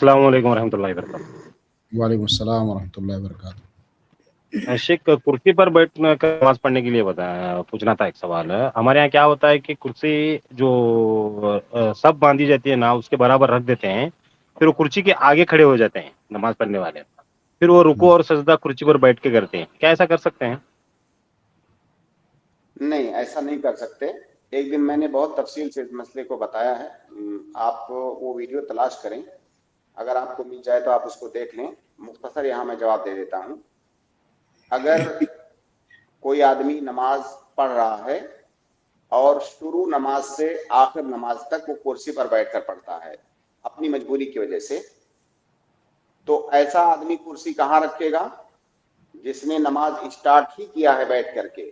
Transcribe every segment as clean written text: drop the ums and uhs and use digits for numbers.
السلام علیکم ورحمۃ اللہ وبرکاتہ۔ وعلیکم السلام ورحمۃ اللہ وبرکاتہ۔ شیخ، کرسی پر بیٹھنے کا نماز پڑھنے کے لیے پوچھنا تھا۔ ایک سوال ہے، ہمارے یہاں کیا ہوتا ہے کہ کرسی جو سب باندھی جاتی ہے نا، اس کے برابر رکھ دیتے ہیں، پھر وہ کرسی کے آگے کھڑے ہو جاتے ہیں نماز پڑھنے والے، پھر وہ رکوع اور سجدہ کرسی پر بیٹھ کے کرتے ہیں، کیا ایسا کر سکتے ہیں؟ نہیں، ایسا نہیں کر سکتے۔ ایک دن میں نے بہت تفصیل سے اس مسئلے کو بتایا ہے، آپ وہ ویڈیو تلاش کریں، اگر آپ کو مل جائے تو آپ اس کو دیکھ لیں۔ مختصر یہاں میں جواب دے دیتا ہوں۔ اگر کوئی آدمی نماز پڑھ رہا ہے اور شروع نماز سے آخر نماز تک وہ کرسی پر بیٹھ کر پڑھتا ہے اپنی مجبوری کی وجہ سے، تو ایسا آدمی کرسی کہاں رکھے گا؟ جس نے نماز اسٹارٹ ہی کیا ہے بیٹھ کر کے،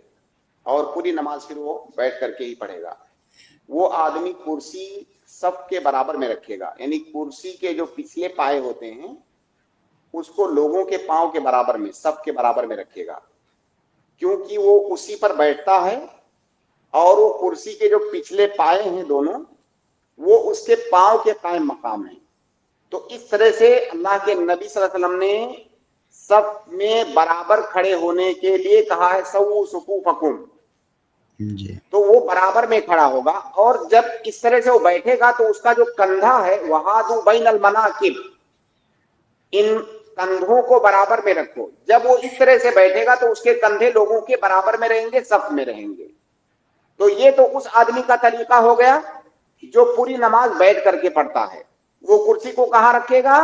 اور پوری نماز پھر وہ بیٹھ کر کے ہی پڑھے گا، وہ آدمی کرسی صف کے برابر میں رکھے گا، یعنی کرسی کے جو پچھلے پائے ہوتے ہیں اس کو لوگوں کے پاؤں کے برابر میں، صف کے برابر میں رکھے گا، کیونکہ وہ اسی پر بیٹھتا ہے، اور وہ کرسی کے جو پچھلے پائے ہیں دونوں، وہ اس کے پاؤں کے قائم مقام ہیں۔ تو اس طرح سے اللہ کے نبی صلی اللہ علیہ وسلم نے صف میں برابر کھڑے ہونے کے لیے کہا ہے سووا صفوفکم، جی تو وہ برابر میں کھڑا ہوگا، اور جب اس طرح سے وہ بیٹھے گا تو اس کا جو کندھا ہے وحاذو بین المناکب، ان کندھوں کو برابر میں رکھو۔ جب وہ اس طرح سے بیٹھے گا تو اس کے کندھے لوگوں کے برابر میں رہیں گے، صف میں رہیں گے۔ تو یہ تو اس آدمی کا طریقہ ہو گیا جو پوری نماز بیٹھ کر کے پڑھتا ہے۔ وہ کرسی کو کہاں رکھے گا؟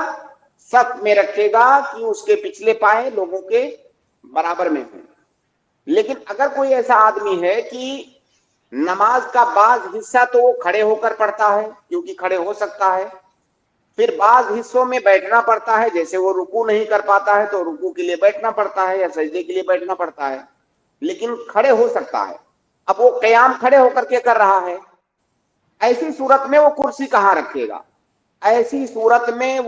صف میں رکھے گا کہ اس کے پچھلے پائے لوگوں کے برابر میں ہوں۔ لیکن اگر کوئی ایسا آدمی ہے کہ نماز کا بعض حصہ تو وہ کھڑے ہو کر پڑھتا ہے کیونکہ کھڑے ہو سکتا ہے، پھر بعض حصوں میں بیٹھنا پڑتا ہے، جیسے وہ رکوع نہیں کر پاتا ہے تو رکوع کے لیے بیٹھنا پڑتا ہے یا سجدے کے لیے بیٹھنا پڑتا ہے، لیکن کھڑے ہو سکتا ہے۔ اب وہ قیام کھڑے ہو کر کے کر رہا ہے، ایسی صورت میں وہ کرسی کہاں رکھے گا؟ ایسی صورت میں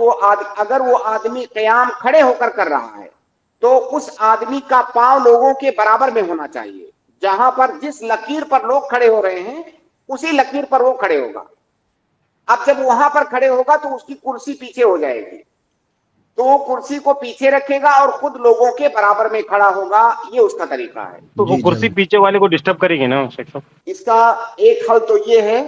اگر وہ آدمی قیام کھڑے ہو کر رہا ہے تو اس آدمی کا پاؤں لوگوں کے برابر میں ہونا چاہیے، جہاں پر جس لکیر پر لوگ کھڑے ہو رہے ہیں اسی لکیر پر وہ کھڑے ہوگا۔ اب جب وہاں پر کھڑے ہوگا تو اس کی کرسی پیچھے ہو جائے گی، تو وہ کرسی کو پیچھے رکھے گا اور خود لوگوں کے برابر میں کھڑا ہوگا، یہ اس کا طریقہ ہے۔ تو وہ جی کرسی جزاک پیچھے والے کو ڈسٹرب کرے گی نا شیخ صاحب؟ اس کا ایک حل تو یہ ہے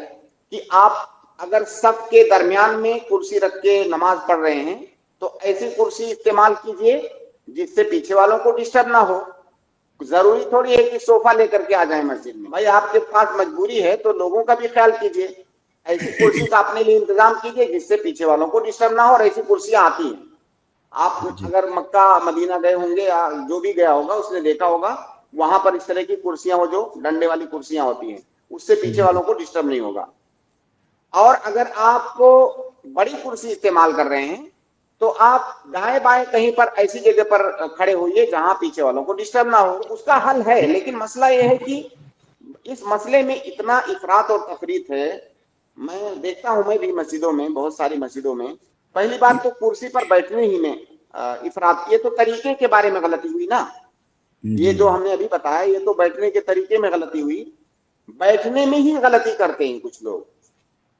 کہ آپ اگر صف کے درمیان میں کرسی رکھ کے نماز پڑھ رہے ہیں تو ایسی کرسی استعمال کیجئے جس سے پیچھے والوں کو ڈسٹرب نہ ہو۔ ضروری تھوڑی ہے کہ صوفہ لے کر کے آ جائیں مسجد میں، بھائی آپ کے پاس مجبوری ہے تو لوگوں کا بھی خیال کیجئے، ایسی کرسی کا اپنے لیے انتظام کیجئے جس سے پیچھے والوں کو ڈسٹرب نہ ہو، اور ایسی کرسیاں آتی ہیں۔ آپ جی اگر مکہ مدینہ گئے ہوں گے یا جو بھی گیا ہوگا اس نے دیکھا ہوگا، وہاں پر اس طرح کی کرسیاں، وہ جو ڈنڈے والی کرسیاں ہوتی ہیں، اس سے پیچھے جی والوں کو ڈسٹرب نہیں ہوگا۔ اور اگر آپ کو بڑی کرسی استعمال کر رہے ہیں تو آپ دائیں بائیں کہیں پر ایسی جگہ پر کھڑے ہوئیے جہاں پیچھے والوں کو ڈسٹرب نہ ہو۔ اس کا حل ہے، لیکن مسئلہ یہ ہے کہ اس مسئلے میں اتنا افراط اور تفریط ہے۔ میں دیکھتا ہوں، میں بھی مسجدوں میں، بہت ساری مسجدوں میں، پہلی بات تو کرسی پر بیٹھنے ہی میں افراط، یہ تو طریقے کے بارے میں غلطی ہوئی نا، یہ جی جو ہم نے ابھی بتایا یہ تو بیٹھنے کے طریقے میں غلطی ہوئی، بیٹھنے میں ہی غلطی کرتے ہیں کچھ لوگ۔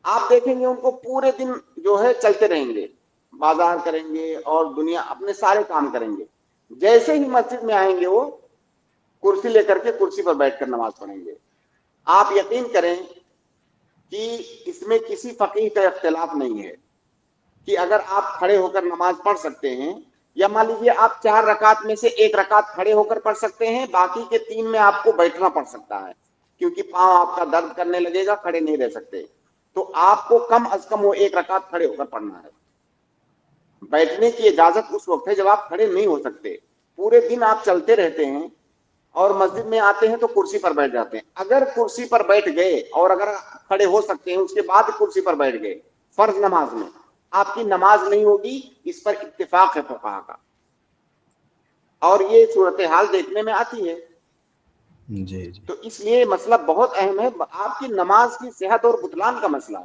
آپ دیکھیں گے ان کو پورے دن جو ہے چلتے رہیں گے، بازار کریں گے اور دنیا اپنے سارے کام کریں گے، جیسے ہی مسجد میں آئیں گے وہ کرسی لے کر کے کرسی پر بیٹھ کر نماز پڑھیں گے۔ آپ یقین کریں کہ اس میں کسی فقیہ کا اختلاف نہیں ہے کہ اگر آپ کھڑے ہو کر نماز پڑھ سکتے ہیں، یا مان لیجیے آپ 4 رکعت میں سے 1 رکعت کھڑے ہو کر پڑھ سکتے ہیں، باقی کے 3 میں آپ کو بیٹھنا پڑ سکتا ہے کیونکہ پاؤں آپ کا درد کرنے لگے گا، کھڑے نہیں رہ سکتے، تو آپ کو کم از کم وہ 1 رکعت کھڑے ہو کر پڑھنا ہے۔ بیٹھنے کی اجازت اس وقت ہے جب آپ کھڑے نہیں ہو سکتے، پورے دن آپ چلتے رہتے ہیں اور مسجد میں آتے ہیں تو کرسی پر بیٹھ جاتے ہیں۔ اگر کرسی پر بیٹھ گئے اور اگر کھڑے ہو سکتے ہیں اس کے بعد کرسی پر بیٹھ گئے فرض نماز میں، آپ کی نماز نہیں ہوگی، اس پر اتفاق ہے فقہا کا، اور یہ صورتحال دیکھنے میں آتی ہے۔ جی جی تو اس لیے مسئلہ بہت اہم ہے، آپ کی نماز کی صحت اور بطلان کا مسئلہ ہے۔